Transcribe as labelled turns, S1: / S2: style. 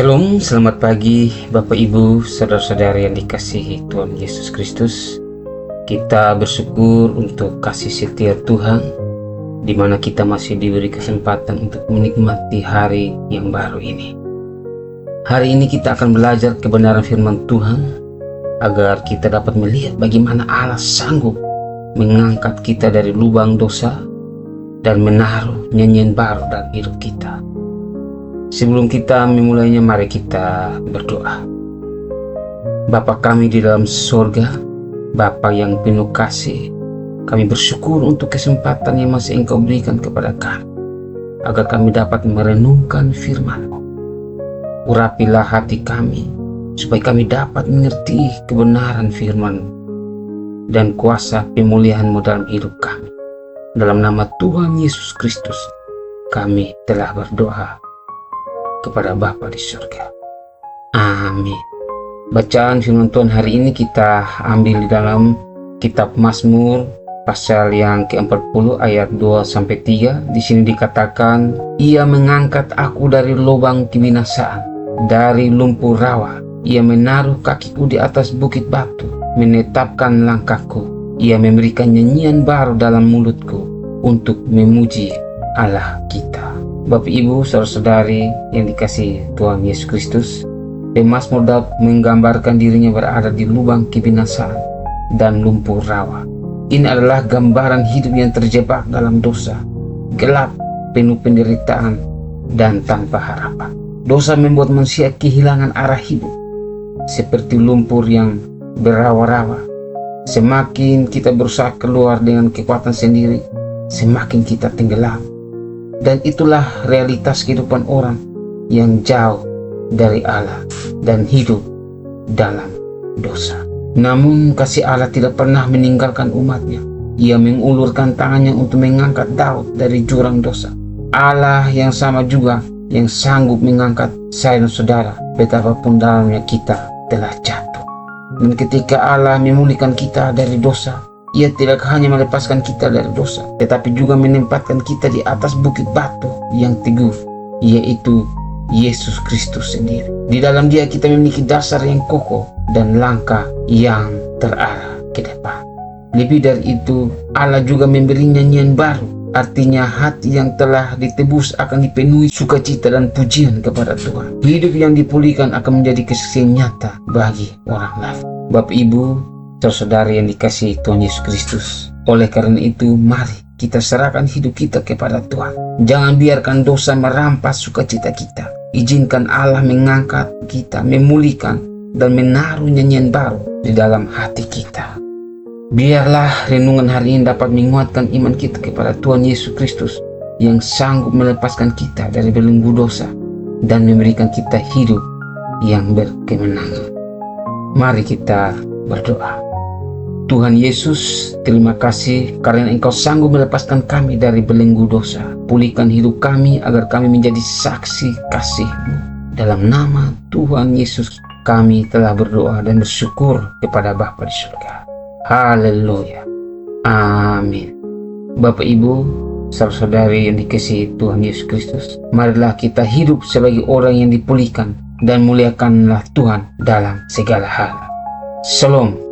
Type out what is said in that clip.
S1: Shalom, selamat pagi Bapak Ibu, saudara-saudari yang dikasihi Tuhan Yesus Kristus. Kita bersyukur untuk kasih setia Tuhan, di mana kita masih diberi kesempatan untuk menikmati hari yang baru ini. Hari ini kita akan belajar kebenaran firman Tuhan, agar kita dapat melihat bagaimana Allah sanggup mengangkat kita dari lubang dosa dan menaruh nyanyian baru dalam hidup kita. Sebelum kita memulainya, mari kita berdoa. Bapa kami di dalam sorga, Bapa yang penuh kasih, kami bersyukur untuk kesempatan yang masih Engkau berikan kepada kami, agar kami dapat merenungkan firman-Mu. Urapilah hati kami, supaya kami dapat mengerti kebenaran firman dan kuasa pemulihan-Mu dalam hidup kami. Dalam nama Tuhan Yesus Kristus, kami telah berdoa kepada Bapa di surga. Amin. Bacaan firman Tuhan hari ini kita ambil di dalam kitab Mazmur pasal yang ke-40 ayat 2-3. Di sini dikatakan, Ia mengangkat aku dari lubang kebinasaan, dari lumpur rawa. Ia menaruh kakiku di atas bukit batu, menetapkan langkahku. Ia memberikan nyanyian baru dalam mulutku untuk memuji Allah kita. Bapak Ibu, saudara-saudari yang dikasihi Tuhan Yesus Kristus, pemazmur Daud menggambarkan dirinya berada di lubang kebinasaan dan lumpur rawa. Ini adalah gambaran hidup yang terjebak dalam dosa, gelap, penuh penderitaan, dan tanpa harapan. Dosa membuat manusia kehilangan arah hidup, seperti lumpur yang berawa-rawa. Semakin kita berusaha keluar dengan kekuatan sendiri, semakin kita tenggelam. Dan itulah realitas kehidupan orang yang jauh dari Allah dan hidup dalam dosa. Namun kasih Allah tidak pernah meninggalkan umatnya. Ia mengulurkan tangannya untuk mengangkat Daud dari jurang dosa. Allah yang sama juga yang sanggup mengangkat saya dan saudara betapapun dalamnya kita telah jatuh. Dan ketika Allah memulihkan kita dari dosa, Ia tidak hanya melepaskan kita dari dosa, tetapi juga menempatkan kita di atas bukit batu yang teguh, yaitu Yesus Kristus sendiri. Di dalam Dia kita memiliki dasar yang kokoh dan langkah yang terarah ke depan. Lebih dari itu, Allah juga memberi nyanyian baru. Artinya hati yang telah ditebus akan dipenuhi sukacita dan pujian kepada Tuhan. Hidup yang dipulihkan akan menjadi kesaksian nyata bagi orang lain. Bapak Ibu, saudara yang dikasihi Tuhan Yesus Kristus, oleh karena itu mari kita serahkan hidup kita kepada Tuhan. Jangan biarkan dosa merampas sukacita kita. Izinkan Allah mengangkat kita, memulihkan, dan menaruh nyanyian baru di dalam hati kita. Biarlah renungan hari ini dapat menguatkan iman kita kepada Tuhan Yesus Kristus yang sanggup melepaskan kita dari belenggu dosa dan memberikan kita hidup yang berkemenangan. Mari kita berdoa. Tuhan Yesus, terima kasih karena Engkau sanggup melepaskan kami dari belenggu dosa. Pulihkan hidup kami agar kami menjadi saksi kasih-Mu. Dalam nama Tuhan Yesus kami telah berdoa dan bersyukur kepada Bapa di surga. Haleluya. Amin. Bapak Ibu, saudara-saudari yang dikasihi Tuhan Yesus Kristus, marilah kita hidup sebagai orang yang dipulihkan dan muliakanlah Tuhan dalam segala hal. Shalom.